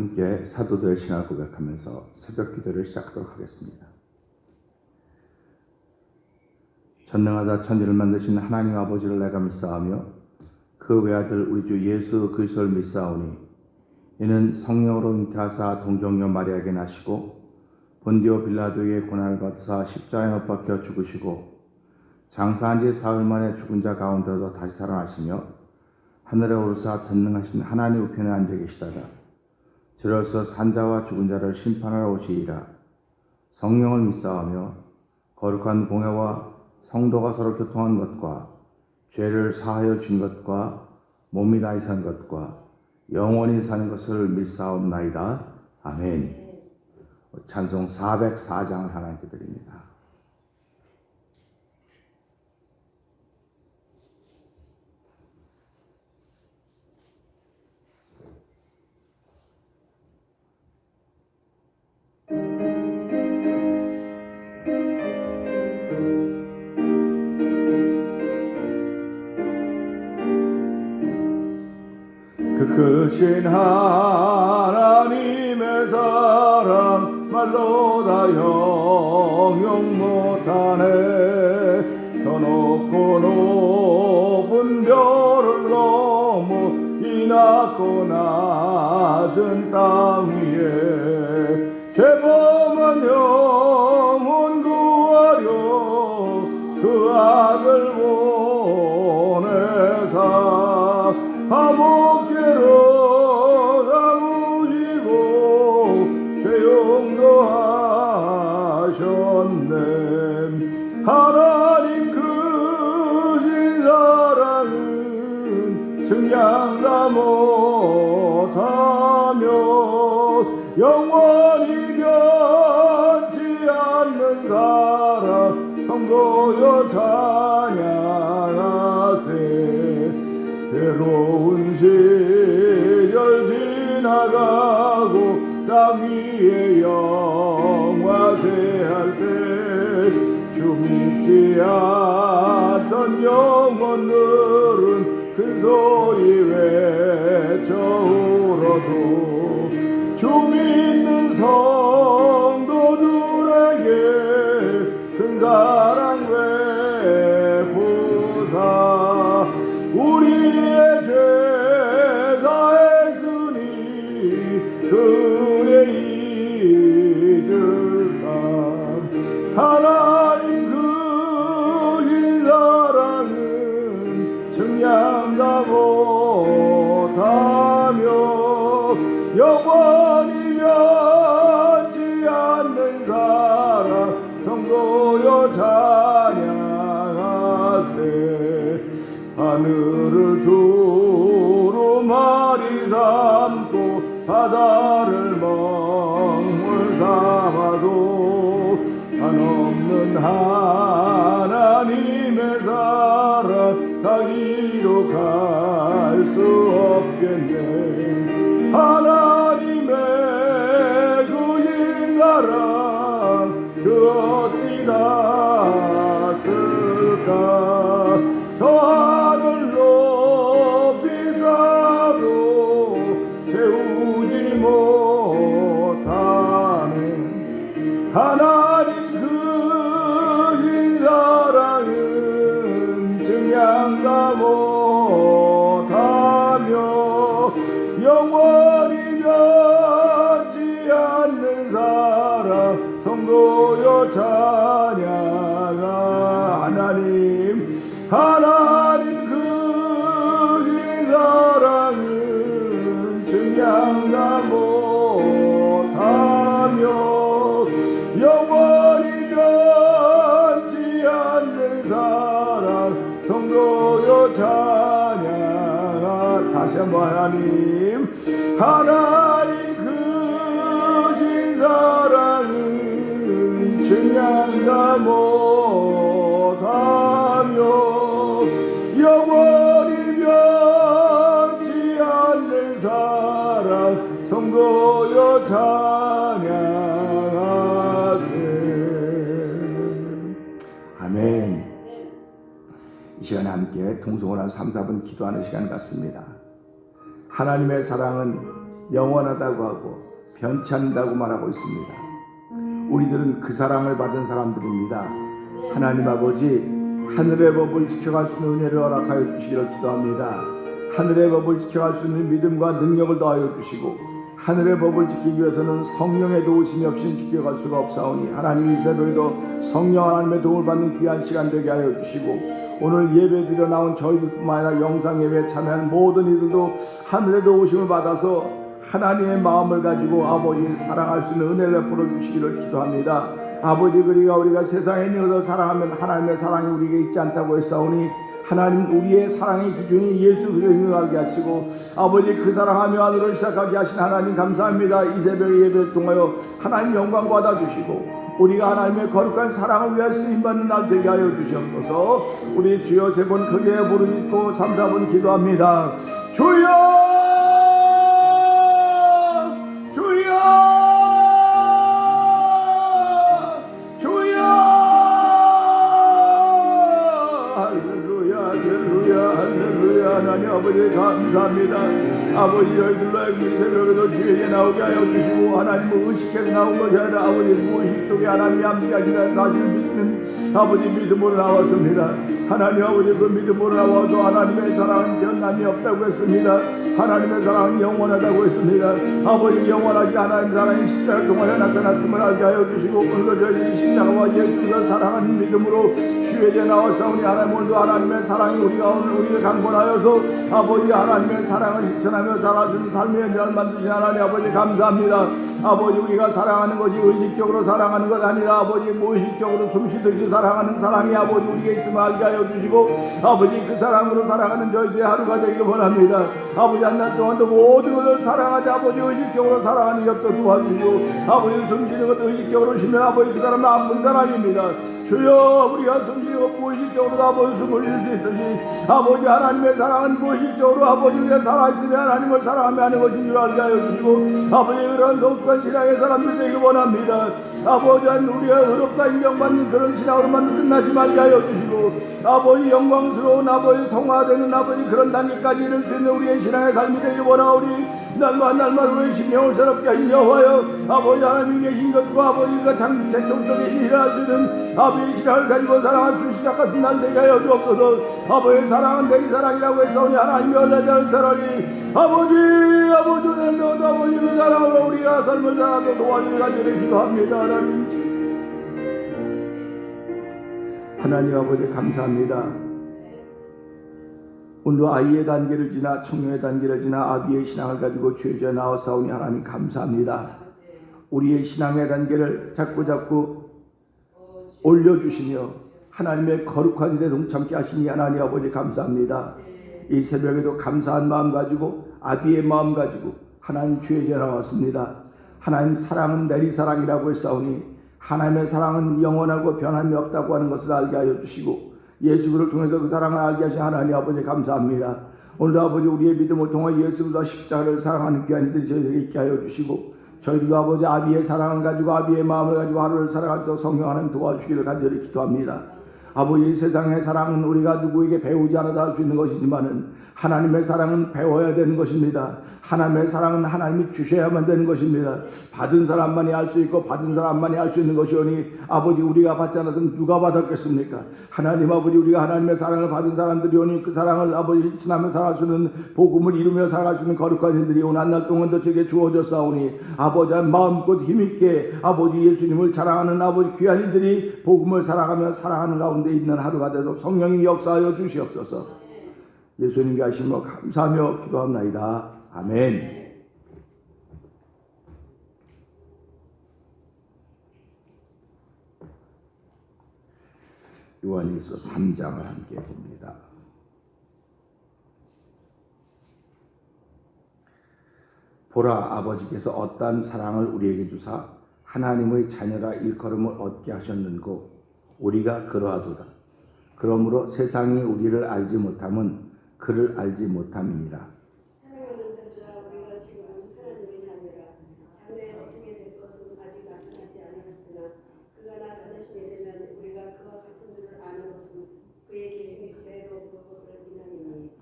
함께 사도들의 신앙을 고백하면서 새벽 기도를 시작하도록 하겠습니다. 전능하사 천지를 만드신 하나님 아버지를 내가 믿사오며 그 외아들 우리 주 예수 그리스도를 믿사오니 이는 성령으로 잉태하사 동정녀 마리아에게 나시고 본디오 빌라도의 고난을 받으사 십자가에 못 박혀 죽으시고 장사한 지 사흘 만에 죽은 자 가운데서 다시 살아나시며 하늘에 오르사 전능하신 하나님 우편에 앉아 계시다가 저로서 산자와 죽은 자를 심판하러 오시리라. 성령을 믿사오며 거룩한 공회와 성도가 서로 교통한 것과 죄를 사하여 준 것과 몸이 다시 산 것과 영원히 사는 것을 믿사옵나이다. 아멘. 찬송 404장을 하나님께 드립니다. 그 크신 하나님의 사랑 말로 다 형용 못하네. 저 높고 높은 별을 넘어 이 낮고 낮은 땅 위에 죄범한 영혼 구하려 그 아들 보내사 화목제로 삼으시고 죄 용서하셨네. 하나님 크신 사랑은 승량다 못하며 영원히 변치 않는 사랑 성도여 찬양하세. 괴로운 시절 지나가고 땅 위에 영화세할 때 주 믿지 않던 영혼들은 큰 소리 외쳐 울어도 주 믿는 성도들에게 큰 사랑 베푸사 우리의 죄 사했으니 그래 잊을까. 하나님 크신 사랑은 측량다 못하며 영원히 변치 않는 사랑 성도여 찬양하세. 하늘을 두루마리 삼고 바다를 먹물 삼아도 한없는 하나님의 사랑 가기로 갈 수 없겠네. 하나님의 그신 사랑 그 어찌 닿았을까. 저 하늘 높이 쌓아도 채우지 못하는 하나님 크신 사랑은 증량다 못하며 영원히 변치 않는 사랑 성도여 찬양하. 하나님 크신 사랑은 증량다 못하며 영원히 변치 않는 사랑 성도여 찬양하. 다시 한번 하나님 크신 사랑은 증량다 못하며 영원히 변치 않는 사랑 성도여 찬양하세. 아멘. 이 시간에 함께 통성을 한 3, 4분 기도하는 시간 같습니다. 하나님의 사랑은 영원하다고 하고 변치 않는다고 말하고 있습니다. 우리들은 그 사랑을 받은 사람들입니다. 하나님 아버지, 하늘의 법을 지켜갈 수 있는 은혜를 허락하여 주시기를 기도합니다. 하늘의 법을 지켜갈 수 있는 믿음과 능력을 더하여 주시고, 하늘의 법을 지키기 위해서는 성령의 도우심이 없이는 지켜갈 수가 없사오니, 하나님 이 새벽에도 성령 하나님의 도움을 받는 귀한 시간 되게 하여 주시고, 오늘 예배 드려 나온 저희들뿐만 아니라 영상 예배에 참여한 모든 이들도 하늘의 도우심을 받아서 하나님의 마음을 가지고 아버지를 사랑할 수 있는 은혜를 베풀어 주시기를 기도합니다. 아버지, 우리가 세상에 있는 것을 사랑하면 하나님의 사랑이 우리에게 있지 않다고 했사오니, 하나님 우리의 사랑의 기준이 예수 그리스도를 알게 하시고, 아버지 그 사랑하며 하늘을 시작하게 하신 하나님 감사합니다. 이 새벽의 예배를 통하여 하나님 영광 받아주시고, 우리가 하나님의 거룩한 사랑을 위하여 쓰임받는 날 되게 하여 주시옵소서. 우리 주여 세 번 크게 부르짖고 3, 4분 기도합니다. 주여, 하나님 아버지 감사합니다. 아버지, 저희들로 이 새벽에도 주에게 나오게 하여 주시고, 하나님을 의식해서 나온 것이 아니라 아버지 무의식 속에 하나님이 함께하시는 사실을 믿는 아버지 믿음으로 나왔습니다. 하나님 아버지, 그 믿음으로 나와서 하나님의 사랑은 변함이 없다고 했습니다. 하나님의 사랑은 영원하다고 했습니다. 아버지, 영원하지 하나님 사랑이 십자가 동안에 나타났음을 알게 하여 주시고, 오늘도 저희들이 십자가와 예수를 사랑하는 믿음으로 주에게 나왔사오니, 하나님 오늘도 하나님의 사랑이 우리가 강권하여서 아버지 하나님의 사랑을 실천하며 살아주는 삶의 현장을 만드신 하나님 아버지 감사합니다. 아버지, 우리가 사랑하는 것이 의식적으로 사랑하는 것 아니라 아버지 무의식적으로 숨쉬듯이 사랑하는 사랑이 아버지 우리에게 있음을 알게 하여 주시고, 아버지 그 사랑으로 살아가는 저희들의 하루가 되길 원합니다. 아버지 한 날 동안도 모든 것을 사랑하지 아버지 의식적으로 사랑하는 것도 도와주시고, 아버지 숨쉬는 것도 의식적으로 쉬면 아버지 그 사람은 아픈 사람입니다. 주여, 우리가 숨쉬는 것 무의식적으로 아버지 숨을 쉴 수 있듯이 아버지 하나님의 사랑은 무의식적으로 아버지 우리가 살아있으며 하나님을 사랑하며 하는 것인 줄 알게 하여 주시고, 아버지 그런 성숙한 신앙의 사람들 되길 원합니다. 아버지, 우리가 의롭다 인정받는 그런 신앙으로만 끝나지 말게 하여 주시고, 아버지 영광스러운 아버지 성화되는 아버지 그런 단계까지 이룰 수 있는 우리의 신앙의 삶이 되길 원하오니, 날마다 우리의 심령을 새롭게 하시려 하여 아버지 하나님이 계신 것과 아버지가 최종적인 일을 할 수 있는 아버지의 신앙을 가지고 살아갈 수 시작하신 날 되게 하여 주옵소서. 아버지의 사랑은 내 사랑이라고 했사오니, 하나님이 원래대로 사랑이 아버지 그 사랑으로 우리가 삶을 살아도 도와주시기 간절히 기도합니다. 하나님 아버지 감사합니다. 오늘도 아이의 단계를 지나 청년의 단계를 지나 아비의 신앙을 가지고 주에 나와싸우니 하나님 감사합니다. 우리의 신앙의 단계를 자꾸 올려주시며 하나님의 거룩한 일에 동참케 하시니 하나님 아버지 감사합니다. 이 새벽에도 감사한 마음 가지고 아비의 마음 가지고 하나님 주에 나왔습니다. 하나님 사랑은 내리사랑이라고 했사오니, 하나님의 사랑은 영원하고 변함이 없다고 하는 것을 알게 하여 주시고, 예수를 통해서 그 사랑을 알게 하신 하나님 아버지 감사합니다. 오늘도 아버지 우리의 믿음을 통해 예수보다 십자가를 사랑하는 귀한 이들이 저희에게 있게 하여 주시고, 저희도 아버지 아비의 사랑을 가지고 아비의 마음을 가지고 하루를 살아갈 수 성령 하나님 도와주시기를 간절히 기도합니다. 아버지, 세상의 사랑은 우리가 누구에게 배우지 않아도 할 수 있는 것이지만은 하나님의 사랑은 배워야 되는 것입니다. 하나님의 사랑은 하나님이 주셔야만 되는 것입니다. 받은 사람만이 알 수 있고 받은 사람만이 알 수 있는 것이오니, 아버지 우리가 받지 않아서는 누가 받았겠습니까? 하나님 아버지, 우리가 하나님의 사랑을 받은 사람들이오니 그 사랑을 아버지 실천하며 살아갈 수 있는, 복음을 이루며 살아갈 수 있는 거룩한 이들이 오늘 한 날 동안도 저에게 주어졌사오니, 아버지 마음껏 힘있게 아버지 예수님을 자랑하는 아버지 귀한 이들이 복음을 살아가며 살아가는 가운데 있는 하루가 되도록 성령님 역사하여 주시옵소서. 예수님께 하심으로 감사하며 기도합나이다. 아멘. 요한일서 3장을 함께 봅니다. 보라, 아버지께서 어떠한 사랑을 우리에게 주사 하나님의 자녀라 일컬음을 얻게 하셨는고 우리가 그러하도다. 그러므로 세상이 우리를 알지 못함은 그를 알지 못함이니라. 사랑하는 자들아, 우리가 지금은 하나님의 자녀라. 장래에 어떻게 될 것은 아직 나타나지 않았으나 그가 나타나시게 되면 우리가 그와 같은 줄을 아는 것은 그의 계심이 그대로 그것을 믿음이니.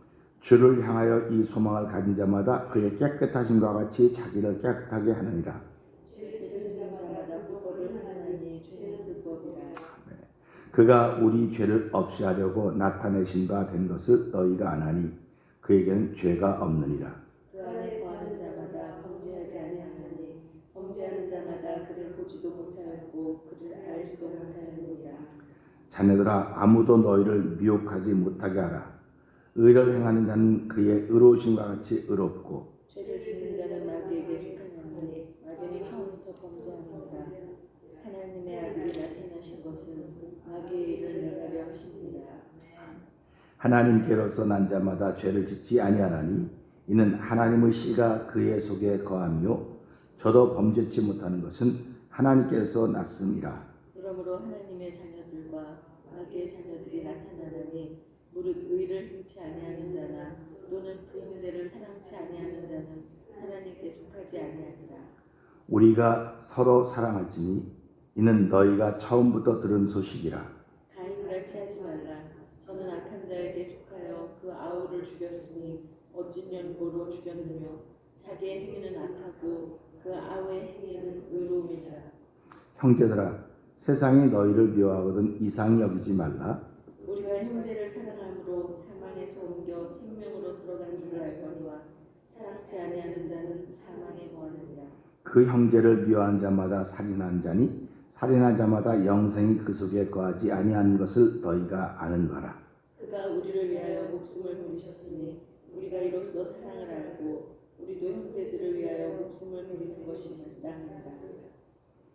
주를 향하여 이 소망을 가진 자마다 그의 깨끗하심과 같이 자기를 깨끗하게 하느니라. 죄를 지은 자마다 불법을 행하나니 죄는 불법이라. 그가 우리 죄를 없이 하려고 나타내신 바 된 것을 너희가 아나니 그에게는 죄가 없느니라. 그 안에 거하는 자마다 범죄하지 아니하나니 범죄하는 자마다 그를 보지도 못하였고 그를 알지도 못하였느니라. 자네들아, 아무도 너희를 미혹하지 못하게 하라. 의를 행하는 자는 그의 의로우심과 같이 의롭고 죄를 짓는 자는 마귀에게 속하나니 마귀는 처음부터 범죄하느니라. 하나님의 아들이 나타나신 것은 마귀의 일을 멸하려 하심이니라. 하나님께로서 난 자마다 죄를 짓지 아니하나니 이는 하나님의 씨가 그의 속에 거함이요 저도 범죄치 못하는 것은 하나님께서 났음이라. 그러므로 하나님의 자녀들과 마귀의 자녀들이 나타나나니 무릇 의를 행치 아니하는 자나 또는 그 형제를 사랑치 아니하는 자는 하나님께 속하지 아니하니라. 우리가 서로 사랑할지니 이는 너희가 처음부터 들은 소식이라. 가인같이 하지 말라. 저는 악한 자에게 속하여 그 아우를 죽였으니 어찐 연고로 죽였느냐. 자기의 행위는 악하고 그 아우의 행위는 의로움이니라. 형제들아, 세상이 너희를 미워하거든 이상히 여기지 말라. 우리가 형제를 사랑함으로 사망에서 옮겨 생명으로 들어간 줄을 알거니와 사랑치 아니하는 자는 사망에 거하느니라. 그 형제를 미워하는 자마다 살인한 자니 살인한 자마다 영생이 그 속에 거하지 아니하는 것을 너희가 아는 바라. 그가 우리를 위하여 목숨을 버리셨으니 우리가 이로써 사랑을 알고 우리도 형제들을 위하여 목숨을 버리는 것이 마땅하다.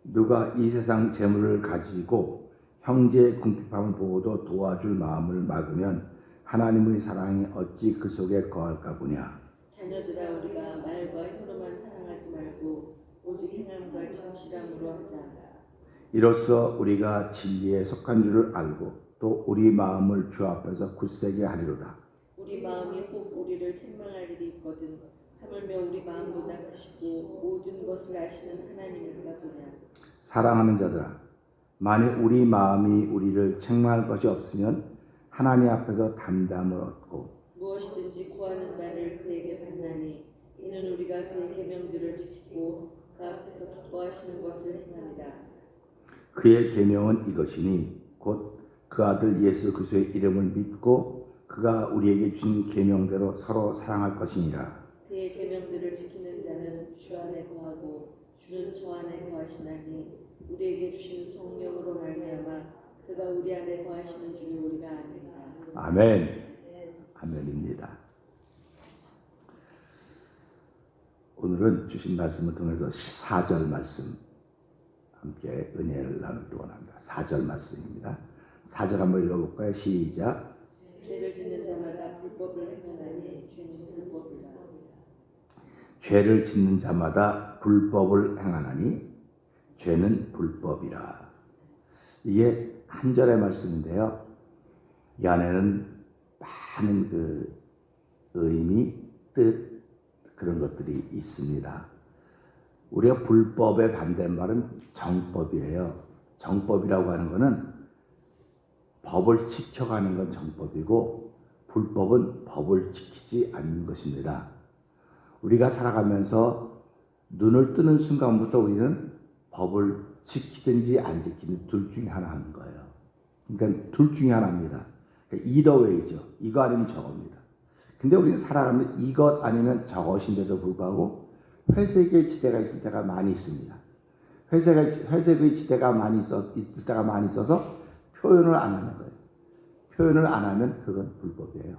누가 이 세상 재물을 가지고 형제의 궁핍함을 보고도 도와줄 마음을 막으면 하나님의 사랑이 어찌 그 속에 거할까 보냐. 자녀들아, 우리가 말과 혀로만 사랑하지 말고 오직 행함과 진실함으로 하자. 이로써 우리가 진리에 속한 줄을 알고 또 우리 마음을 주 앞에서 굳세게 하리로다. 우리 마음이 혹 우리를 책망할 일이 있거든 하물며 우리 마음보다 크시고 모든 것을 아시는 하나님일까 보냐. 사랑하는 자들아, 만일 우리 마음이 우리를 책망할 것이 없으면 하나님 앞에서 담담을 얻고 무엇이든지 구하는 바를 그에게 받나니 이는 우리가 그의 계명들을 지키고 그 앞에서 기뻐하시는 것을 행함이라. 그의 계명은 이것이니 곧 그 아들 예수 그리스도의 이름을 믿고 그가 우리에게 주신 계명대로 서로 사랑할 것이니라. 그의 계명들을 지키는 자는 주 안에 거하고 주는 저 안에 거하시나니 우리에게 주신 성령으로 말미암아 그가 우리 안에 거하시는 줄을 우리가 아느니라. 아멘. 아멘입니다. 오늘은 주신 말씀을 통해서 4절 말씀 함께 은혜를 나누기 원합니다. 4절 말씀입니다. 4절 한번 읽어볼까요? 시작. 죄를 짓는 자마다 불법을 행하나니 죄는 불법이라. 죄를 짓는 자마다 불법을 행하나니 죄는 불법이라. 이게 한 절의 말씀인데요. 이 안에는 많은 그 의미, 뜻 그런 것들이 있습니다. 우리가 불법의 반대말은 정법이에요. 정법이라고 하는 것은 법을 지켜가는 건 정법이고 불법은 법을 지키지 않는 것입니다. 우리가 살아가면서 눈을 뜨는 순간부터 우리는 법을 지키든지 안 지키든 둘 중에 하나 하는 거예요. 그러니까 둘 중에 하나입니다. 그러니까 either way죠. 이거 아니면 저겁니다. 근데 우리는 살아가면서 이것 아니면 저것인데도 불구하고 회색의 지대가 있을 때가 많이 있습니다. 회색의 지대가 많이 있을 때가 많이 있어서 표현을 안 하는 거예요. 표현을 안 하면 그건 불법이에요.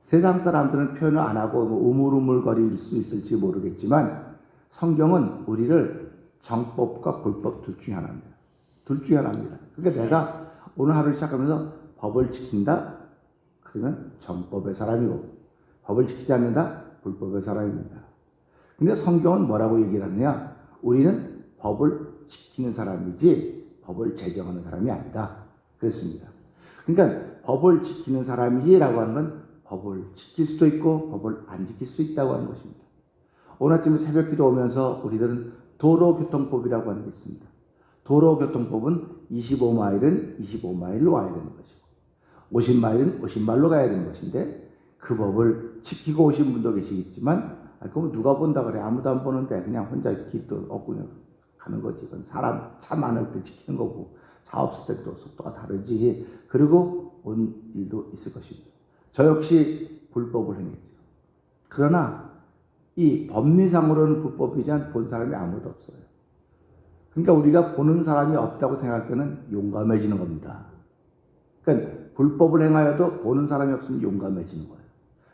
세상 사람들은 표현을 안 하고 우물우물거릴 수 있을지 모르겠지만 성경은 우리를 정법과 불법 둘 중에 하나입니다. 둘 중에 하나입니다. 그러니까 내가 오늘 하루를 시작하면서 법을 지킨다? 그러면 정법의 사람이고 법을 지키지 않는다? 불법의 사람입니다. 근데 성경은 뭐라고 얘기를 하느냐? 우리는 법을 지키는 사람이지 법을 제정하는 사람이 아니다. 그렇습니다. 그러니까 법을 지키는 사람이지라고 하는 건 법을 지킬 수도 있고 법을 안 지킬 수 있다고 하는 것입니다. 오늘 아침 새벽 기도 오면서 우리들은 도로교통법이라고 하는 게 있습니다. 도로교통법은 25마일은 25마일로 와야 되는 것이고 50마일은 50마일로 가야 되는 것인데 그 법을 지키고 오신 분도 계시겠지만, 그럼 누가 본다 그래? 아무도 안 보는데 그냥 혼자 길도 없고 그냥 가는 거지. 그건 사람 차 많을 때 지키는 거고, 차 없을 때 또 속도가 다르지. 그리고 온 일도 있을 것입니다. 저 역시 불법을 행했죠. 그러나 이 법리상으로는 불법이지만 본 사람이 아무도 없어요. 그러니까 우리가 보는 사람이 없다고 생각할 때는 용감해지는 겁니다. 그러니까 불법을 행하여도 보는 사람이 없으면 용감해지는 거예요.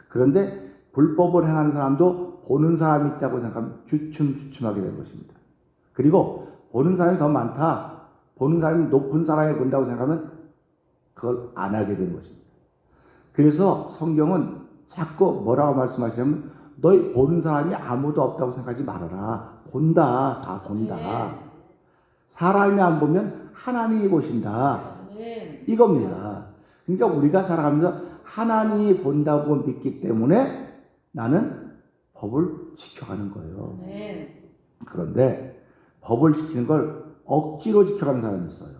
그런데 불법을 행하는 사람도 보는 사람이 있다고 생각하면 주춤주춤하게 된 것입니다. 그리고 보는 사람이 더 많다, 보는 사람이 높은 사람이 본다고 생각하면 그걸 안 하게 되는 것입니다. 그래서 성경은 자꾸 뭐라고 말씀하시냐면, 너희 보는 사람이 아무도 없다고 생각하지 말아라. 본다, 다 본다. 사람이 안 보면 하나님이 보신다. 이겁니다. 그러니까 우리가 살아가면서 하나님이 본다고 믿기 때문에 나는 법을 지켜가는 거예요. 그런데 법을 지키는 걸 억지로 지켜가는 사람이 있어요.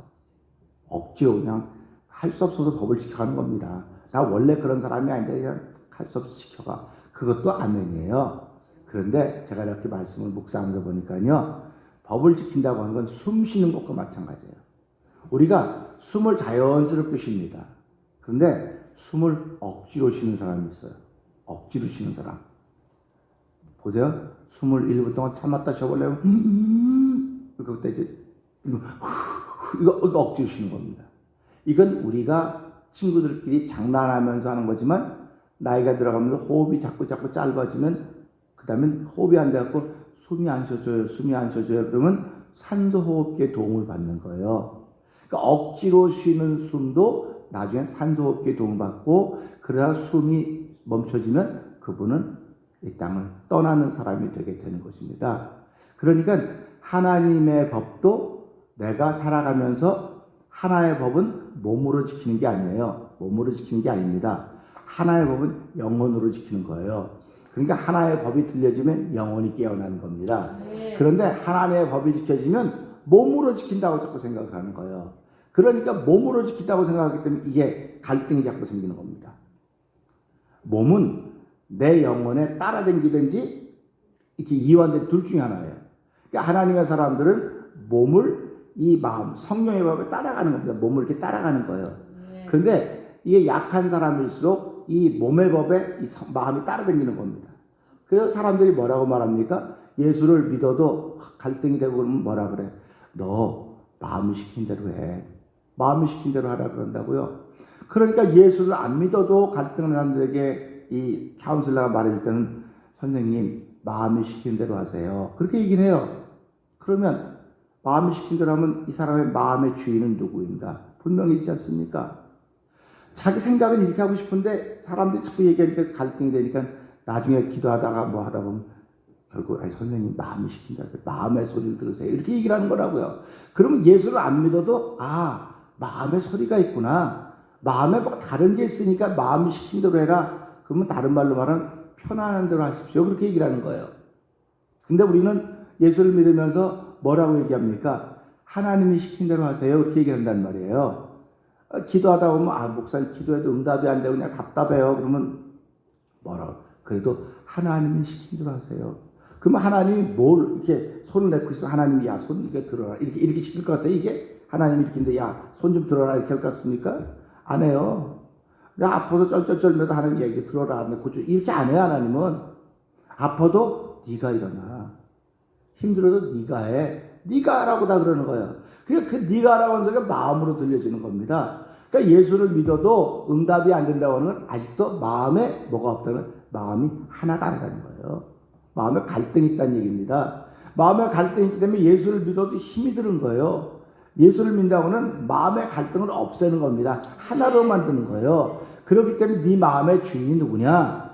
억지로 그냥 할 수 없어서 법을 지켜가는 겁니다. 나 원래 그런 사람이 아닌데 그냥 할 수 없어 지켜가. 그것도 아멘이에요. 그런데 제가 이렇게 말씀을 묵상하면서 보니까요, 법을 지킨다고 하는 건 숨 쉬는 것과 마찬가지예요. 우리가 숨을 자연스럽게 쉽니다. 그런데 숨을 억지로 쉬는 사람이 있어요. 억지로 쉬는 사람. 보세요. 숨을 1분 동안 참았다 쉬어보려면 그때 이제 이거 억지로 쉬는 겁니다. 이건 우리가 친구들끼리 장난하면서 하는 거지만, 나이가 들어가면서 호흡이 자꾸 짧아지면, 그 다음에 호흡이 안 돼갖고 숨이 안 쉬어져요. 그러면 산소 호흡기에 도움을 받는 거예요. 그러니까 억지로 쉬는 숨도 나중에 산소 호흡기에 도움을 받고, 그러다 숨이 멈춰지면 그분은 이 땅을 떠나는 사람이 되게 되는 것입니다. 그러니까 하나님의 법도 내가 살아가면서, 하나의 법은 몸으로 지키는 게 아니에요. 몸으로 지키는 게 아닙니다. 하나의 법은 영혼으로 지키는 거예요. 그러니까 하나의 법이 들려지면 영혼이 깨어나는 겁니다. 그런데 하나님의 법이 지켜지면 몸으로 지킨다고 자꾸 생각을 하는 거예요. 그러니까 몸으로 지킨다고 생각하기 때문에 이게 갈등이 자꾸 생기는 겁니다. 몸은 내 영혼에 따라다니든지 이렇게 이완된 둘 중에 하나예요. 그러니까 하나님의 사람들은 몸을 이 마음, 성령의 법에 따라가는 겁니다. 몸을 이렇게 따라가는 거예요. 그런데 이게 약한 사람일수록 이 몸의 법에 이 마음이 따라다니는 겁니다. 그래서 사람들이 뭐라고 말합니까? 예수를 믿어도 갈등이 되고 그러면 뭐라 그래? 너 마음이 시킨 대로 해. 마음이 시킨 대로 하라 그런다고요. 그러니까 예수를 안 믿어도 갈등하는 사람들에게 이 카운슬러가 말해줄 때는, 선생님 마음이 시킨 대로 하세요. 그렇게 얘기를 해요. 그러면 마음이 시킨 대로 하면 이 사람의 마음의 주인은 누구인가? 분명히 있지 않습니까? 자기 생각은 이렇게 하고 싶은데 사람들이 자꾸 얘기하니까 갈등이 되니까 나중에 기도하다가 뭐 하다 보면 결국 선생님 마음이 시킨다. 마음의 소리를 들으세요. 이렇게 얘기를 하는 거라고요. 그러면 예수를 안 믿어도 마음의 소리가 있구나. 마음에 뭐 다른 게 있으니까 마음이 시킨 대로 해라. 그러면 다른 말로 말하면 편안한 대로 하십시오. 그렇게 얘기를 하는 거예요. 근데 우리는 예수를 믿으면서 뭐라고 얘기합니까? 하나님이 시킨 대로 하세요. 그렇게 얘기한단 말이에요. 기도하다 보면 목사님 기도해도 응답이 안 되고 그냥 답답해요. 그러면 뭐라고? 그래도 하나님이 시킨 대로 하세요. 그러면 하나님이 뭘 이렇게 손을 내고 있으면 하나님이 야, 손 이렇게 들어라. 이렇게 시킬 것 같아요. 이게 하나님이 이렇게 했는데 야, 손 좀 들어라. 이렇게 할 것 같습니까? 안 해요. 내가 아파도 쩔쩔쩔면도 하나님 얘기 들어라. 이렇게 안 해요. 하나님은. 아파도 네가 일어나. 힘들어도 네가 해. 네가 하라고 다 그러는 거예요. 그 네가 하라고 하는 소리가 마음으로 들려지는 겁니다. 그러니까 예수를 믿어도 응답이 안 된다고 하는 건 아직도 마음에 뭐가 없다는, 마음이 하나가 아니라는 거예요. 마음에 갈등이 있다는 얘기입니다. 마음에 갈등이 있기 때문에 예수를 믿어도 힘이 드는 거예요. 예수를 믿는다고는 마음의 갈등을 없애는 겁니다. 하나로 만드는 거예요. 그렇기 때문에 네 마음의 주인이 누구냐?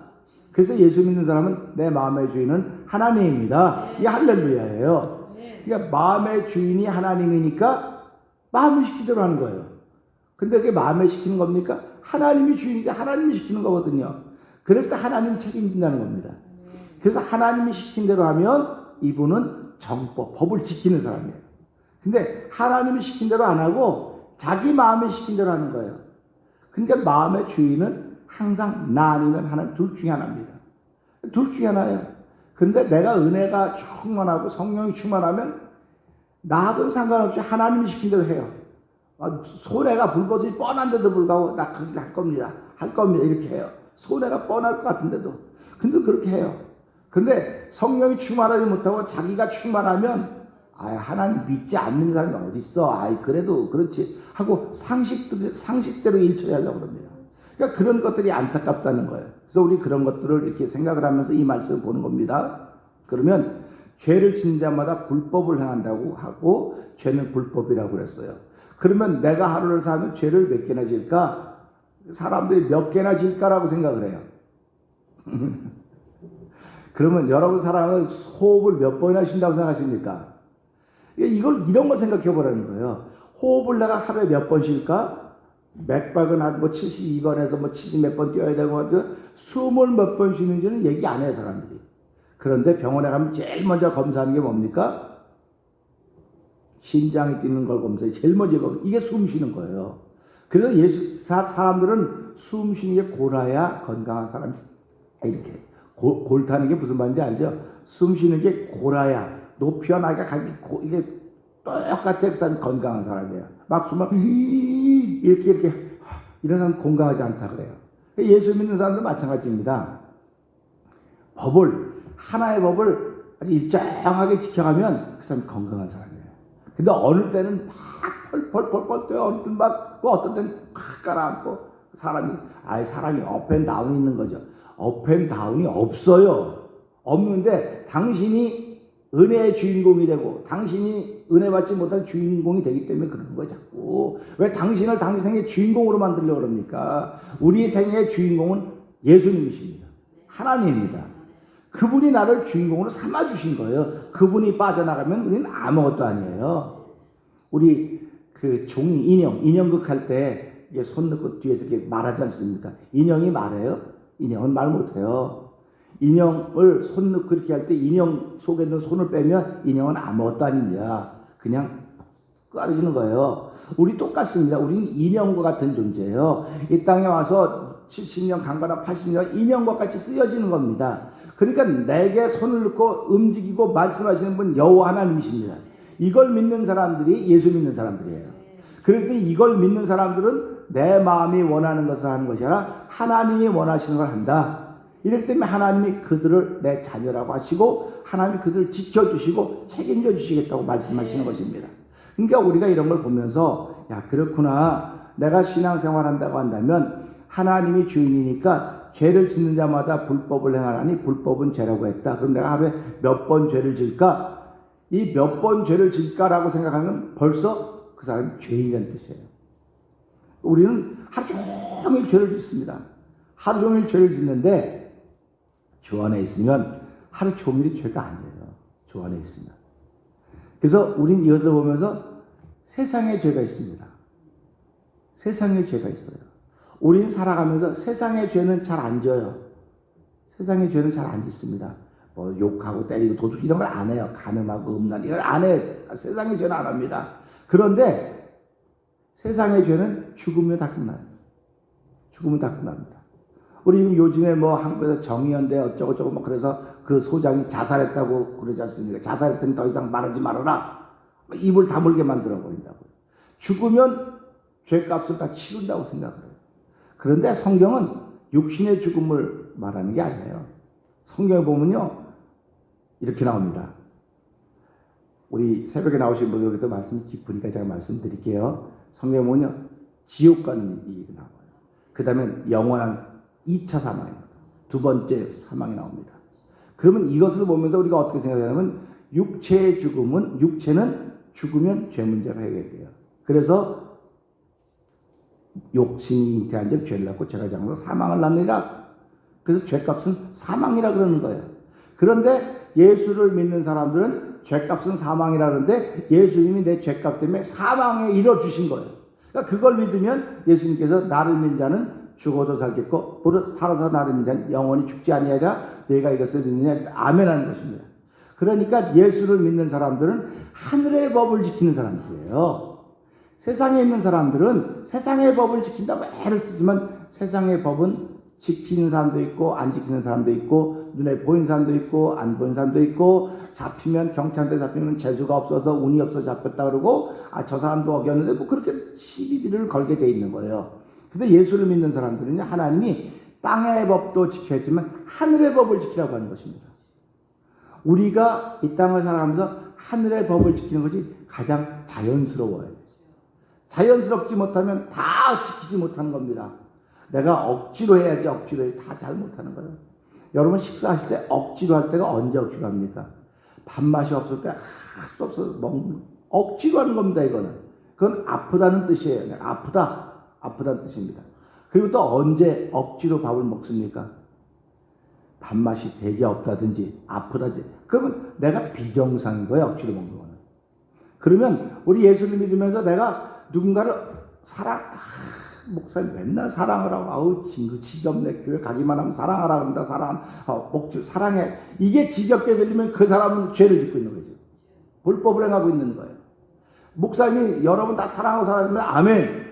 그래서 예수 믿는 사람은 내 마음의 주인은 하나님입니다. 이게 할렐루야예요. 그러니까 마음의 주인이 하나님이니까 마음을 시키대로 하는 거예요. 근데 그게 마음에 시키는 겁니까? 하나님이 주인인데 하나님이 시키는 거거든요. 그래서 하나님 책임진다는 겁니다. 그래서 하나님이 시킨 대로 하면 이분은 정법, 법을 지키는 사람이에요. 근데 하나님이 시킨 대로 안 하고 자기 마음에 시킨 대로 하는 거예요. 그러니까 마음의 주인은 항상 나 아니면 하나, 둘 중에 하나입니다. 둘 중에 하나예요. 근데 내가 은혜가 충만하고 성령이 충만하면 나하고는 상관없이 하나님이 시킨 대로 해요. 손해가 불법이 뻔한데도 불구하고 나 그렇게 할 겁니다. 이렇게 해요. 손해가 뻔할 것 같은데도. 근데 그렇게 해요. 근데 성령이 충만하지 못하고 자기가 충만하면 하나님 믿지 않는 사람이 어디 있어? 그래도 그렇지 하고 상식대로 일 처리하려고 합니다. 그러니까 그런 것들이 안타깝다는 거예요. 그래서 우리 그런 것들을 이렇게 생각을 하면서 이 말씀을 보는 겁니다. 그러면 죄를 짓는 자마다 불법을 행한다고 하고 죄는 불법이라고 그랬어요. 그러면 내가 하루를 살면 죄를 몇 개나 질까? 사람들이 몇 개나 질까라고 생각을 해요. 그러면 여러분 사람은 호흡을 몇 번이나 쉰다고 생각하십니까? 이런 걸 생각해 보라는 거예요. 호흡을 내가 하루에 몇 번 쉴까? 맥박은 한 72번에서 70 몇 번 뛰어야 되고, 숨을 몇 번 쉬는지는 얘기 안 해요, 사람들이. 그런데 병원에 가면 제일 먼저 검사하는 게 뭡니까? 심장이 뛰는 걸 검사해. 제일 먼저 이게 숨 쉬는 거예요. 그래서 사람들은 숨 쉬는 게 골아야 건강한 사람이 이렇게. 골 타는 게 무슨 말인지 알죠? 숨 쉬는 게 골아야 높이와 나이가 이게 똑같아. 그 사람이 건강한 사람이에요. 막 숨을 이렇게 이런 사람 건강하지 않다 그래요. 예수 믿는 사람도 마찬가지입니다. 하나의 법을 아주 일정하게 지켜가면 그 사람이 건강한 사람이에요. 근데 어느 때는 막 펄펄 뛰어, 어느 때는 어떤 때는 확 가라앉고 사람이 업앤다운이 있는 거죠. 업앤다운이 없어요. 없는데 당신이 은혜의 주인공이 되고 당신이 은혜 받지 못한 주인공이 되기 때문에 그러는 거예요. 자꾸 왜 당신을 당신 생의 주인공으로 만들려고 그럽니까? 우리 생의 주인공은 예수님이십니다. 하나님입니다. 그분이 나를 주인공으로 삼아주신 거예요. 그분이 빠져나가면 우리는 아무것도 아니에요. 우리 그 종이 인형극 할 때 손 넣고 뒤에서 이렇게 말하지 않습니까? 인형이 말해요? 인형은 말 못해요. 인형을 손 넣고 이렇게 할 때 인형 속에 있는 손을 빼면 인형은 아무것도 아닙니다. 그냥 꺼지는 거예요. 우리 똑같습니다. 우리는 인형과 같은 존재예요. 이 땅에 와서 70년 강건한 80년 인형과 같이 쓰여지는 겁니다. 그러니까 내게 손을 넣고 움직이고 말씀하시는 분 여호와 하나님이십니다. 이걸 믿는 사람들이 예수 믿는 사람들이에요. 그런데 이걸 믿는 사람들은 내 마음이 원하는 것을 하는 것이 아니라 하나님이 원하시는 걸 한다. 이렇기 때문에 하나님이 그들을 내 자녀라고 하시고 하나님이 그들을 지켜주시고 책임져 주시겠다고 말씀하시는 것입니다. 그러니까 우리가 이런 걸 보면서 그렇구나. 내가 신앙생활 한다고 한다면 하나님이 주인이니까 죄를 짓는 자마다 불법을 행하나니 불법은 죄라고 했다. 그럼 내가 하루에 몇 번 죄를 질까? 이 몇 번 죄를 질까라고 생각하면 벌써 그 사람이 죄인이라는 뜻이에요. 우리는 하루 종일 죄를 짓습니다. 하루 종일 죄를 짓는데 주 안에 있으면 하루 종일이 죄가 아니에요. 주 안에 있으면. 그래서 우리는 이것을 보면서 세상에 죄가 있습니다. 세상에 죄가 있어요. 우리는 살아가면서 세상의 죄는 잘 안 져요. 세상의 죄는 잘 안 짓습니다. 욕하고 때리고 도둑 이런 걸 안 해요. 간음하고 음란 이걸 안 해요. 세상의 죄는 안 합니다. 그런데 세상의 죄는 죽으면 다 끝나요. 죽으면 다 끝납니다. 우리 지금 요즘에 한국에서 정의연대 어쩌고저쩌고 그래서 그 소장이 자살했다고 그러지 않습니까? 자살했더니 더 이상 말하지 말아라. 입을 다물게 만들어 버린다고요. 죽으면 죄값을 다 치른다고 생각해요. 그런데 성경은 육신의 죽음을 말하는 게 아니에요. 성경에 보면요 이렇게 나옵니다. 우리 새벽에 나오신 분들도 말씀 깊으니까 제가 말씀드릴게요. 성경에 보면요 지옥 가는 일이 나와요. 그 다음에 영원한 2차 사망입니다. 두 번째 사망이 나옵니다. 그러면 이것을 보면서 우리가 어떻게 생각하냐면 육체의 죽음은 육체는 죽으면 죄 문제가 해결돼요. 그래서 욕심이 잉태한 즉 죄를 낳고 죄가 장서 사망을 낳느니라. 그래서 죄값은 사망이라 그러는 거예요. 그런데 예수를 믿는 사람들은 죄값은 사망이라 그러는데 예수님이 내 죄값 때문에 사망에 이뤄주신 거예요. 그러니까 그걸 믿으면 예수님께서 나를 믿는 자는 죽어도 살겠고 살아서 나를 믿는 자는 영원히 죽지 아니하리라. 너희가 이것을 믿느냐 아멘하는 것입니다. 그러니까 예수를 믿는 사람들은 하늘의 법을 지키는 사람들이에요. 세상에 있는 사람들은 세상의 법을 지킨다고 애를 쓰지만 세상의 법은 지키는 사람도 있고 안 지키는 사람도 있고 눈에 보이는 사람도 있고 안 보이는 사람도 있고 잡히면 경찰한테 잡히면 재수가 없어서 운이 없어서 잡혔다 그러고 저 사람도 어겼는데 뭐 그렇게 시비비를 걸게 돼 있는 거예요. 근데 예수를 믿는 사람들은요, 하나님이 땅의 법도 지켜야지만 하늘의 법을 지키라고 하는 것입니다. 우리가 이 땅을 살아가면서 하늘의 법을 지키는 것이 가장 자연스러워요. 자연스럽지 못하면 다 지키지 못하는 겁니다. 내가 억지로 해야지, 억지로 해야지 다 잘 못하는 거예요. 여러분 식사하실 때 억지로 할 때가 언제 억지로 합니까? 밥맛이 없을 때 할 수 없어서 먹는, 억지로 하는 겁니다. 이거는 그건 아프다는 뜻이에요. 아프다는 뜻입니다. 그리고 또 언제 억지로 밥을 먹습니까? 밥맛이 되게 없다든지 아프다든지, 그러면 내가 비정상인 거예요. 억지로 먹는 거는. 그러면 우리 예수를 믿으면서 내가 누군가를 목사님 맨날 사랑을 하고, 아우 지겹네, 교회 가기만 하면 사랑하라 그런다, 사랑해, 이게 지겹게 들리면 그 사람은 죄를 짓고 있는 거죠. 불법을 행하고 있는 거예요. 목사님이 여러분 다 사랑하고 살아주면 아멘,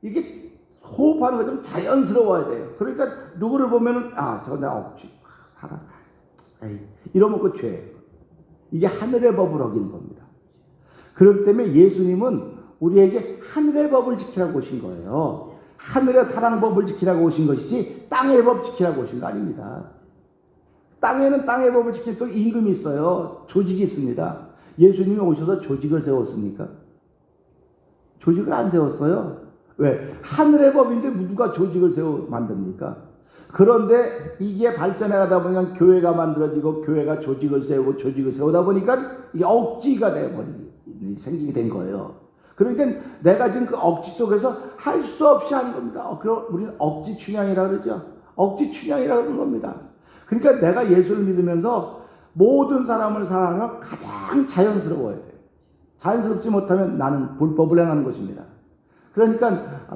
이게 호흡하는 거 좀 자연스러워야 돼요. 그러니까 누구를 보면은 저거 내가 억지 사랑, 이러면 그 죄예요. 이게 하늘의 법을 어기는 겁니다. 그렇기 때문에 예수님은 우리에게 하늘의 법을 지키라고 오신 거예요. 하늘의 사랑법을 지키라고 오신 것이지 땅의 법 지키라고 오신 거 아닙니다. 땅에는 땅의 법을 지킬 수 있는 임금이 있어요. 조직이 있습니다. 예수님이 오셔서 조직을 세웠습니까? 조직을 안 세웠어요. 왜? 하늘의 법인데 누가 조직을 세워 만듭니까? 그런데 이게 발전해 가다 보면 교회가 만들어지고 교회가 조직을 세우고 조직을 세우다 보니까 이게 억지가 생기게 된 거예요. 그러니까 내가 지금 그 억지 속에서 할 수 없이 하는 겁니다. 그럼 우리는 억지 춘향이라 그러죠. 억지 춘향이라 그러는 겁니다. 그러니까 내가 예수를 믿으면서 모든 사람을 사랑하면 가장 자연스러워야 돼요. 자연스럽지 못하면 나는 불법을 행하는 것입니다. 그러니까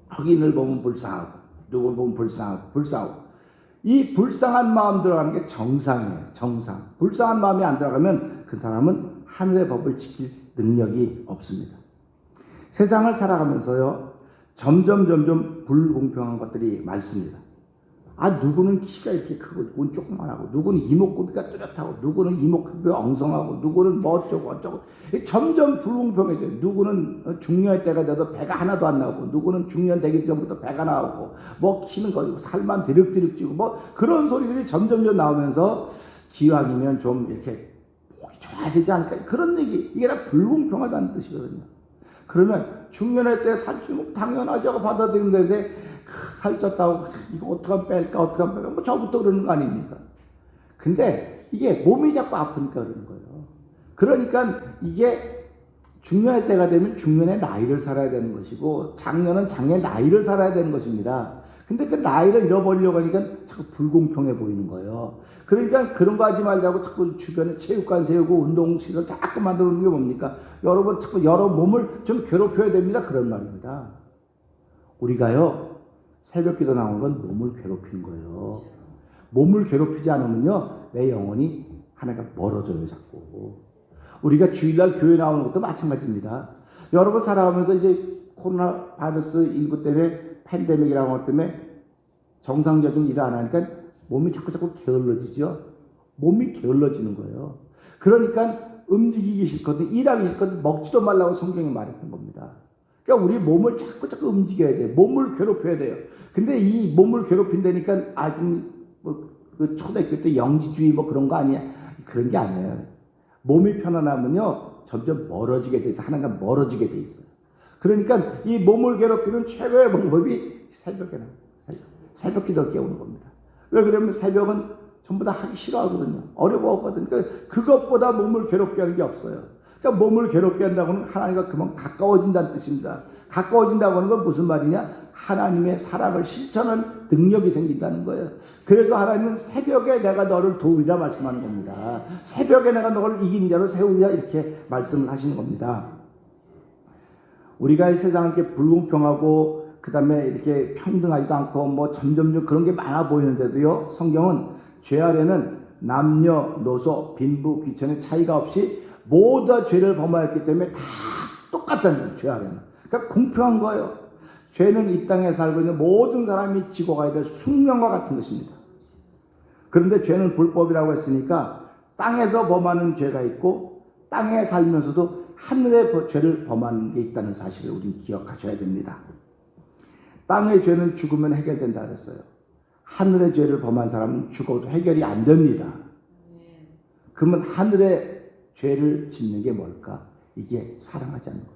흑인을 보면 불쌍하고 누구를 보면 불쌍하고 이 불쌍한 마음 들어가는 게 정상이에요. 정상. 불쌍한 마음이 안 들어가면 그 사람은 하늘의 법을 지킬 능력이 없습니다. 세상을 살아가면서요, 점점 불공평한 것들이 많습니다. 누구는 키가 이렇게 크고 누구는 조그만하고, 누구는 이목구비가 뚜렷하고, 누구는 이목구비가 엉성하고, 누구는 뭐 어쩌고 점점 불공평해져요. 누구는 중년의 때가 돼도 배가 하나도 안 나오고, 누구는 중년 되기 전부터 배가 나오고, 뭐 키는 거지고 살만 드륵드륵 찌고, 뭐 그런 소리들이 점점 나오면서 기왕이면 좀 이렇게 보기 좋아야 되지 않을까, 그런 얘기. 이게 다 불공평하다는 뜻이거든요. 그러면 중년의 때 살찌면 당연하죠, 받아들이면 되는데 살쪘다고 이거 어떻게 하면 뺄까, 뭐 저부터 그러는 거 아닙니까? 근데 이게 몸이 자꾸 아프니까 그러는 거예요. 그러니까 이게 중년의 때가 되면 중년의 나이를 살아야 되는 것이고, 장년은 장년의 나이를 살아야 되는 것입니다. 근데 그 나이를 잃어버리려고 하니까 자꾸 불공평해 보이는 거예요. 그러니까 그런 거 하지 말자고 자꾸 주변에 체육관 세우고 운동시설 자꾸 만들어 놓는 게 뭡니까? 여러분 자꾸 여러 몸을 좀 괴롭혀야 됩니다. 그런 말입니다. 우리가요, 새벽기도 나오는 건 몸을 괴롭히는 거예요. 몸을 괴롭히지 않으면요, 내 영혼이 하나가 멀어져요, 자꾸. 우리가 주일날 교회 나오는 것도 마찬가지입니다. 여러분 살아가면서 이제 코로나 바이러스 19 때문에, 팬데믹이라는 것 때문에 정상적인 일을 안 하니까 몸이 자꾸 게을러지죠. 몸이 게을러지는 거예요. 그러니까 움직이기 싫거든, 일하기 싫거든, 먹지도 말라고 성경이 말했던 겁니다. 그러니까 우리 몸을 자꾸 움직여야 돼요. 몸을 괴롭혀야 돼요. 근데 이 몸을 괴롭힌다니까 그 초대교 때 영지주의 뭐 그런 거 아니야. 그런 게 아니에요. 몸이 편안하면요, 점점 멀어지게 돼 있어. 하나가 멀어지게 돼 있어요. 그러니까 이 몸을 괴롭히는 최고의 방법이 새벽 기도를 깨우는 겁니다. 왜 그러면 새벽은 전부 다 하기 싫어하거든요. 어려워하거든요. 그러니까 그것보다 몸을 괴롭게 하는 게 없어요. 그러니까 몸을 괴롭게 한다고는 하나님과 그만 가까워진다는 뜻입니다. 가까워진다고 하는 건 무슨 말이냐? 하나님의 사랑을 실천하는 능력이 생긴다는 거예요. 그래서 하나님은 새벽에 내가 너를 도우리라 말씀하는 겁니다. 새벽에 내가 너를 이긴 자로 세우리라 이렇게 말씀을 하시는 겁니다. 우리가 이 세상은 이렇게 불공평하고 그 다음에 이렇게 평등하지도 않고 뭐 점점 그런 게 많아 보이는데도요, 성경은 죄 아래는 남녀노소 빈부 귀천의 차이가 없이 모두 죄를 범하였기 때문에 다 똑같다는 거예요. 죄 아래는. 그러니까 공평한 거예요. 죄는 이 땅에 살고 있는 모든 사람이 지고 가야 될 숙명과 같은 것입니다. 그런데 죄는 불법이라고 했으니까 땅에서 범하는 죄가 있고 땅에 살면서도 하늘의 죄를 범하는 게 있다는 사실을 우리는 기억하셔야 됩니다. 땅의 죄는 죽으면 해결된다 그랬어요. 하늘의 죄를 범한 사람은 죽어도 해결이 안 됩니다. 그러면 하늘의 죄를 짓는 게 뭘까? 이게 사랑하지 않는 겁니다.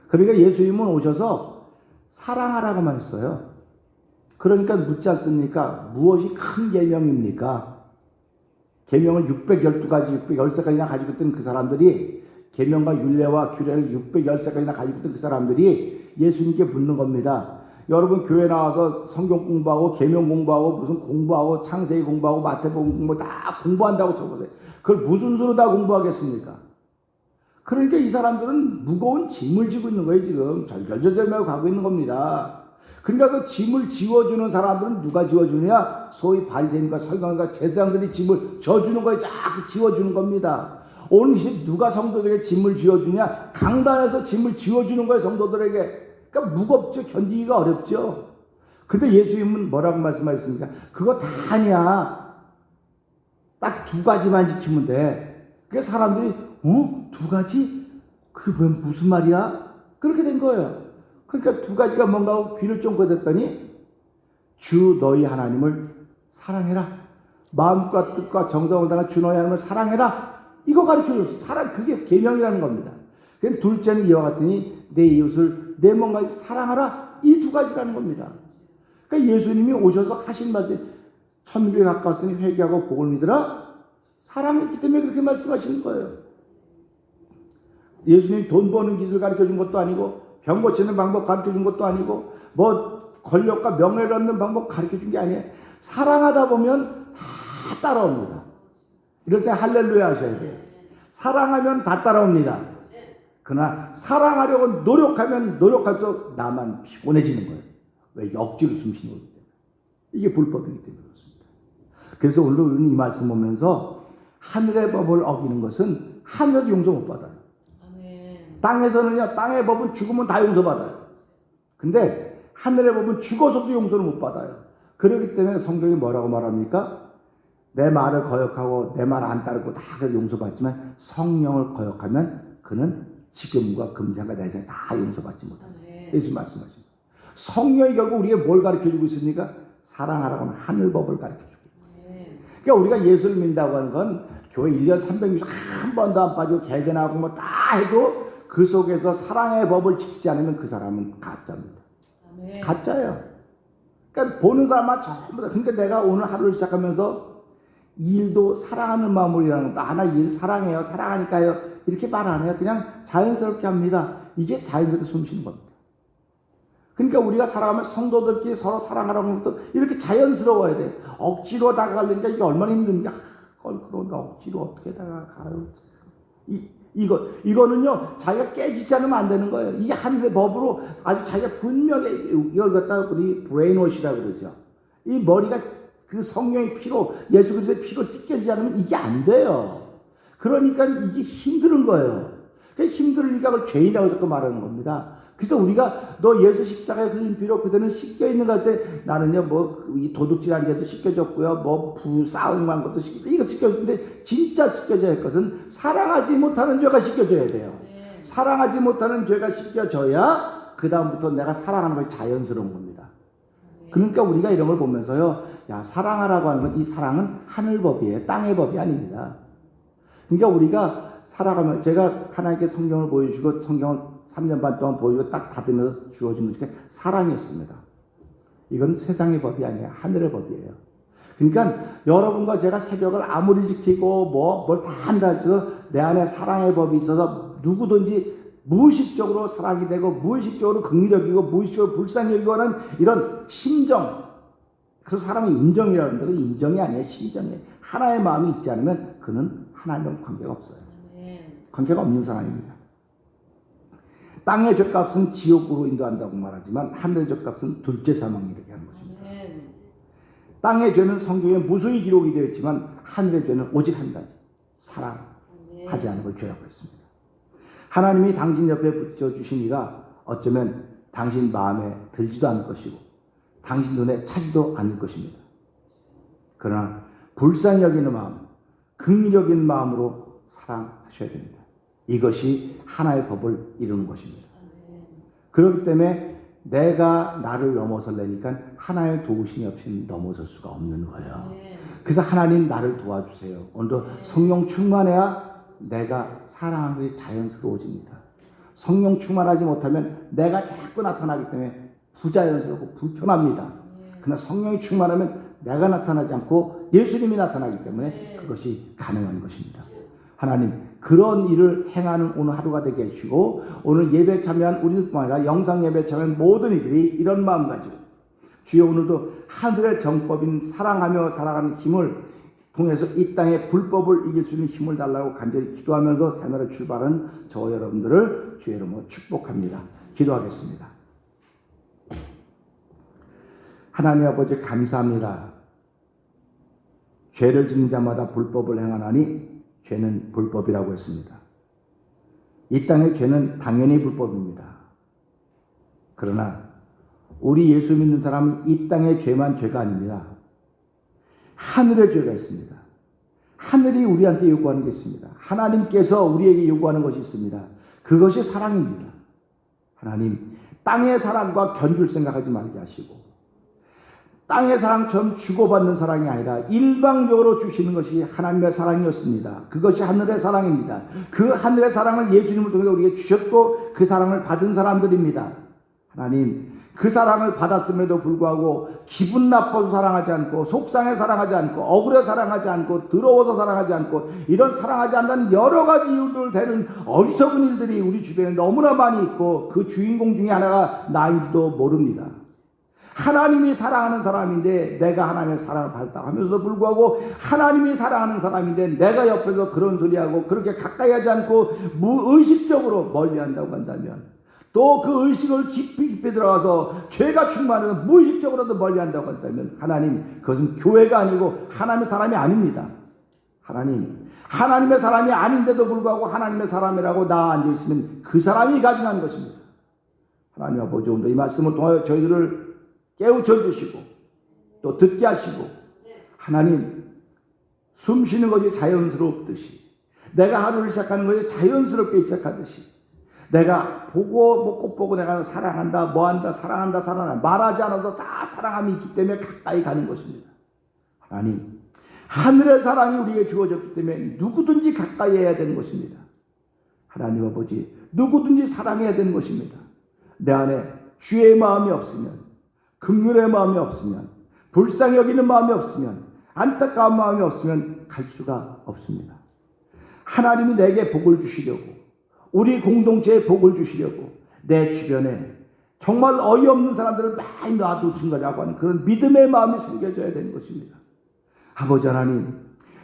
그러니까 예수님은 오셔서 사랑하라고만 했어요. 그러니까 묻지 않습니까? 무엇이 큰 계명입니까? 계명을 612가지, 613가지나 가지고 있던 그 사람들이, 계명과 율례와 규례를 613가지나 가지고 있던 그 사람들이 예수님께 묻는 겁니다. 여러분 교회 나와서 성경 공부하고 계명 공부하고 무슨 공부하고 창세기 공부하고 마태복음 공부 다 공부한다고 쳐보세요. 그걸 무슨 수로 다 공부하겠습니까? 그러니까 이 사람들은 무거운 짐을 지고 있는 거예요. 지금 절절절절매고 가고 있는 겁니다. 그러니까 그 짐을 지워주는 사람들은 누가 지워주느냐? 소위 바리새인과 서기관과 제사장들이 짐을 져주는 거예요. 자꾸 지워주는 겁니다. 오늘 누가 성도들에게 짐을 지워주냐? 강단에서 짐을 지워주는 거예요. 성도들에게. 그러니까 무겁죠. 견디기가 어렵죠. 근데 예수님은 뭐라고 말씀하셨습니까? 그거 다 아니야. 딱 2가지만 지키면 돼. 그래서 사람들이 2가지? 그게 무슨 말이야? 그렇게 된 거예요. 그러니까 2가지가 뭔가 하고 귀를 쫑긋했더니 주 너희 하나님을 사랑해라. 마음과 뜻과 정성을 다한 주 너희 하나님을 사랑해라. 이거 가르쳐줬어. 사랑, 그게 계명이라는 겁니다. 그래서 둘째는 이와 같으니 내 이웃을 내 몸까지 사랑하라. 이 2가지라는 겁니다. 그러니까 예수님이 오셔서 하신 말씀, 천국에 가까웠으니 회개하고 복을 믿으라. 사랑했기 때문에 그렇게 말씀하시는 거예요. 예수님이 돈 버는 기술 가르쳐준 것도 아니고 병 고치는 방법 가르쳐준 것도 아니고 뭐 권력과 명예를 얻는 방법 가르쳐준 게 아니에요. 사랑하다 보면 다 따라옵니다. 이럴 때 할렐루야 하셔야 돼요. 사랑하면 다 따라옵니다. 그러나 사랑하려고 노력하면 노력할수록 나만 피곤해지는 거예요. 왜? 억지로 숨쉬는 거기 때문에. 이게 불법이기 때문에 그렇습니다. 그래서 오늘 우리는 이 말씀 보면서 하늘의 법을 어기는 것은 하늘에서 용서 못 받아요. 땅에서는요, 땅의 법은 죽으면 다 용서받아요. 근데 하늘의 법은 죽어서도 용서를 못 받아요. 그렇기 때문에 성경이 뭐라고 말합니까? 내 말을 거역하고 내 말 안 따르고 다 용서받지만 성령을 거역하면 그는 지금과 금생과 내생 다 용서받지 못합니다. 예수 말씀하십니다. 성령이 결국 우리에게 뭘 가르쳐주고 있습니까? 사랑하라고 하는 하늘법을 가르쳐주고 있습니다. 그러니까 우리가 예수를 믿는다고 하는 건 교회 1년 360 한 번도 안 빠지고 개근하고 뭐 다 해도 그 속에서 사랑의 법을 지키지 않으면 그 사람은 가짜입니다. 가짜예요. 그러니까 보는 사람만 전부 다. 그러니까 내가 오늘 하루를 시작하면서 일도 사랑하는 마음으로 일하는 겁니다. 나 일 사랑해요. 사랑하니까요. 이렇게 말 안 해요. 그냥 자연스럽게 합니다. 이게 자연스럽게 숨쉬는 겁니다. 그러니까 우리가 살아가면 성도들끼리 서로 사랑하라고 하는 것도 이렇게 자연스러워야 돼요. 억지로 다가가려니까 이게 얼마나 힘듭니까? 그런가 억지로 어떻게 다가가요? 이거는요, 자기가 깨지지 않으면 안 되는 거예요. 이게 하늘의 법으로 아주 자기가 분명히 이걸 갖다가 우리 브레인워시라고 그러죠. 이 머리가 그 성령의 피로, 예수 그리스도의 피로 씻겨지지 않으면 이게 안 돼요. 그러니까 이게 힘든 거예요. 힘들으니까 그걸 죄인이라고 자꾸 말하는 겁니다. 그래서 우리가 너 예수 십자가의 흘린 피로 그대는 씻겨 있는 것 같아. 나는요, 뭐, 이 도둑질한 죄도 씻겨졌고요, 뭐, 싸움한 것도 씻겨졌고, 이거 씻겨졌는데, 진짜 씻겨져야 할 것은 사랑하지 못하는 죄가 씻겨져야 돼요. 사랑하지 못하는 죄가 씻겨져야, 그다음부터 내가 사랑하는 것이 자연스러운 겁니다. 그러니까 우리가 이런 걸 보면서요, 야, 사랑하라고 하는 건 이 사랑은 하늘법이에요. 땅의 법이 아닙니다. 그러니까 우리가 살아가면, 제가 하나님께 성경을 보여주시고, 성경을 3년 반 동안 보여주고 딱 닫으면서 주어진 것이 사랑이었습니다. 이건 세상의 법이 아니에요. 하늘의 법이에요. 그러니까 여러분과 제가 새벽을 아무리 지키고 뭘 다 한다 해서 내 안에 사랑의 법이 있어서 누구든지 무의식적으로 사랑이 되고 무의식적으로 긍휼력이고 무의식적으로 불쌍히 여기고 하는 이런 심정. 그래서 사람이 인정이라는 데는 인정이 아니에요. 심정이에요. 하나의 마음이 있지 않으면 그는 하나님과 관계가 없어요. 관계가 없는 사람입니다. 땅의 죗값은 지옥으로 인도한다고 말하지만 하늘의 죗값은 둘째 사망이 이렇게 하는 것입니다. 땅의 죄는 성경에 무수히 기록이 되어 있지만 하늘의 죄는 오직 한 가지, 사랑하지 않은 걸 죄라고 했습니다. 하나님이 당신 옆에 붙여주신 이가 어쩌면 당신 마음에 들지도 않을 것이고 당신 눈에 차지도 않을 것입니다. 그러나 불쌍히 여기는 마음, 긍휼적인 마음으로 사랑하셔야 됩니다. 이것이 하나의 법을 이루는 것입니다. 그렇기 때문에 내가 나를 넘어설려니까 하나의 도우심이 없이 넘어설 수가 없는 거예요. 그래서 하나님 나를 도와주세요. 오늘도 성령 충만해야 내가 사랑하는 것이 자연스러워집니다. 성령 충만하지 못하면 내가 자꾸 나타나기 때문에 부자연스럽고 불편합니다. 그러나 성령이 충만하면 내가 나타나지 않고 예수님이 나타나기 때문에 그것이 가능한 것입니다. 하나님 그런 일을 행하는 오늘 하루가 되게 해주시고 오늘 예배 참여한 우리뿐만 아니라 영상 예배 참여한 모든 이들이 이런 마음 가지고 주여 오늘도 하늘의 정법인 사랑하며 살아가는 힘을 통해서 이 땅의 불법을 이길 수 있는 힘을 달라고 간절히 기도하면서 새날을 출발하는 저와 여러분들을 주의 이름으로 축복합니다. 기도하겠습니다. 하나님 아버지 감사합니다. 죄를 짓는 자마다 불법을 행하나니 죄는 불법이라고 했습니다. 이 땅의 죄는 당연히 불법입니다. 그러나 우리 예수 믿는 사람은 이 땅의 죄만 죄가 아닙니다. 하늘의 죄가 있습니다. 하늘이 우리한테 요구하는 게 있습니다. 하나님께서 우리에게 요구하는 것이 있습니다. 그것이 사랑입니다. 하나님 땅의 사랑과 견줄 생각하지 말게 하시고 땅의 사랑처럼 주고받는 사랑이 아니라 일방적으로 주시는 것이 하나님의 사랑이었습니다. 그것이 하늘의 사랑입니다. 그 하늘의 사랑을 예수님을 통해서 우리에게 주셨고 그 사랑을 받은 사람들입니다. 하나님 그 사랑을 받았음에도 불구하고 기분 나빠서 사랑하지 않고 속상해 사랑하지 않고 억울해 사랑하지 않고 더러워서 사랑하지 않고 이런 사랑하지 않는 여러 가지 이유들 되는 어리석은 일들이 우리 주변에 너무나 많이 있고 그 주인공 중에 하나가 나인지도 모릅니다. 하나님이 사랑하는 사람인데 내가 하나님의 사랑을 받았다고 하면서도 불구하고 하나님이 사랑하는 사람인데 내가 옆에서 그런 소리하고 그렇게 가까이 하지 않고 무의식적으로 멀리한다고 한다면 또 그 의식을 깊이 들어가서 죄가 충만해서 무의식적으로도 멀리한다고 한다면 하나님 그것은 교회가 아니고 하나님의 사람이 아닙니다. 하나님의 사람이 아닌데도 불구하고 하나님의 사람이라고 나 앉아있으면 그 사람이 가증한 것입니다. 하나님 아버지 오늘 이 말씀을 통하여 저희들을 깨우쳐 주시고 또 듣게 하시고 하나님 숨 쉬는 것이 자연스럽듯이 내가 하루를 시작하는 것이 자연스럽게 시작하듯이 내가 보고 못 보고 내가 사랑한다 뭐한다 사랑한다 말하지 않아도 다 사랑함이 있기 때문에 가까이 가는 것입니다. 하나님 하늘의 사랑이 우리에게 주어졌기 때문에 누구든지 가까이 해야 되는 것입니다. 하나님 아버지 누구든지 사랑해야 되는 것입니다. 내 안에 주의 마음이 없으면 긍휼의 마음이 없으면 불쌍히 여기는 마음이 없으면 안타까운 마음이 없으면 갈 수가 없습니다. 하나님이 내게 복을 주시려고 우리 공동체에 복을 주시려고 내 주변에 정말 어이없는 사람들을 많이 놔두신 거라고 하는 그런 믿음의 마음이 생겨져야 되는 것입니다. 아버지 하나님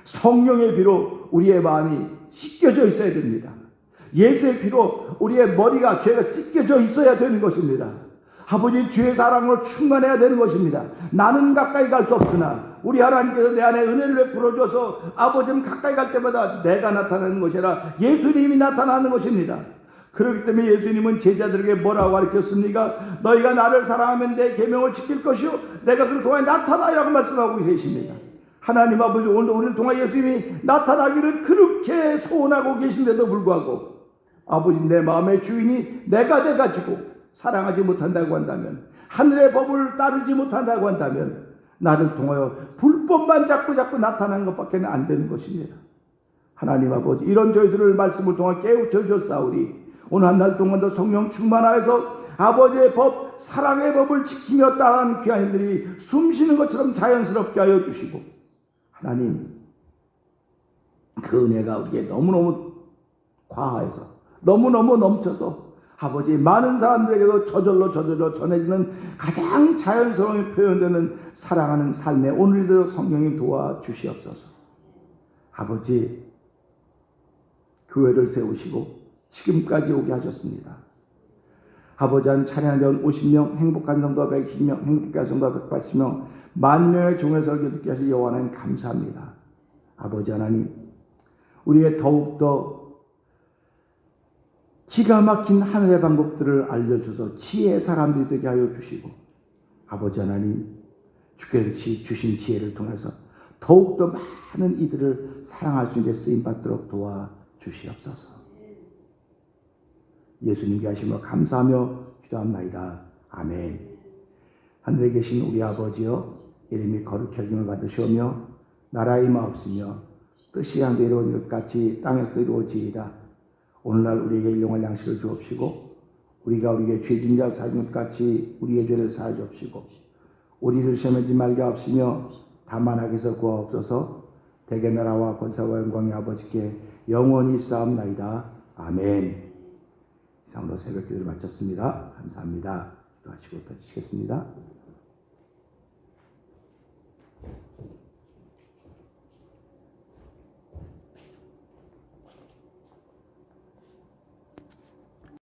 성령의 피로 우리의 마음이 씻겨져 있어야 됩니다. 예수의 피로 우리의 머리가 죄가 씻겨져 있어야 되는 것입니다. 아버지 주의 사랑으로 충만해야 되는 것입니다. 나는 가까이 갈 수 없으나 우리 하나님께서 내 안에 은혜를 베풀어 줘서 아버지는 가까이 갈 때마다 내가 나타나는 것이 아니라 예수님이 나타나는 것입니다. 그렇기 때문에 예수님은 제자들에게 뭐라고 가르쳤습니까? 너희가 나를 사랑하면 내 계명을 지킬 것이요 내가 그를 통하여 나타나라고 말씀하고 계십니다. 하나님 아버지 오늘 우리를 통하여 예수님이 나타나기를 그렇게 소원하고 계신데도 불구하고 아버지 내 마음의 주인이 내가 돼가지고 사랑하지 못한다고 한다면 하늘의 법을 따르지 못한다고 한다면 나를 통하여 불법만 자꾸 나타나는 것밖에 안 되는 것입니다. 하나님 아버지 이런 저희들을 말씀을 통해 깨우쳐 주셨사오니 오늘 한 달 동안도 성령 충만하여서 아버지의 법 사랑의 법을 지키며 따라하는 귀한 이들이 숨쉬는 것처럼 자연스럽게 하여 주시고 하나님 그 은혜가 우리에게 너무너무 과하여서 너무너무 넘쳐서 아버지 많은 사람들에게도 저절로 전해지는 가장 자연스러운 표현되는 사랑하는 삶에 오늘도 성령님 도와주시옵소서. 아버지 교회를 세우시고 지금까지 오게 하셨습니다. 아버지 한 찬양자원 50명 행복한 성도 120명 행복한 성도 180명 만명의 종의 설교 듣게 하시 여호와 하나님 감사합니다. 아버지 하나님 우리의 더욱더 기가 막힌 하늘의 방법들을 알려줘서 지혜의 사람들이 되게 하여 주시고, 아버지 하나님, 주께서 주신 지혜를 통해서 더욱더 많은 이들을 사랑할 수 있게 쓰임받도록 도와주시옵소서. 예수님께 하심을 감사하며 기도합나이다. 아멘. 하늘에 계신 우리 아버지여, 이름이 거룩히 여김을 받으시오며 나라의 마옵시며 뜻이 하늘에 이루어진 것 같이 땅에서도 이루어지이다. 오늘날 우리에게 일용할 양식을 주옵시고, 우리가 우리에게 죄진 자 사하는 것 같이 우리의 죄를 사하여 주옵시고, 우리를 시험하지 말게 하옵시며 다만 악에서 구하옵소서. 대개 나라와 권세와 영광이 아버지께 영원히 쌓옵나이다. 아멘. 이상으로 새벽 기도를 마쳤습니다. 감사합니다. 기도하시고 더 주시겠습니다.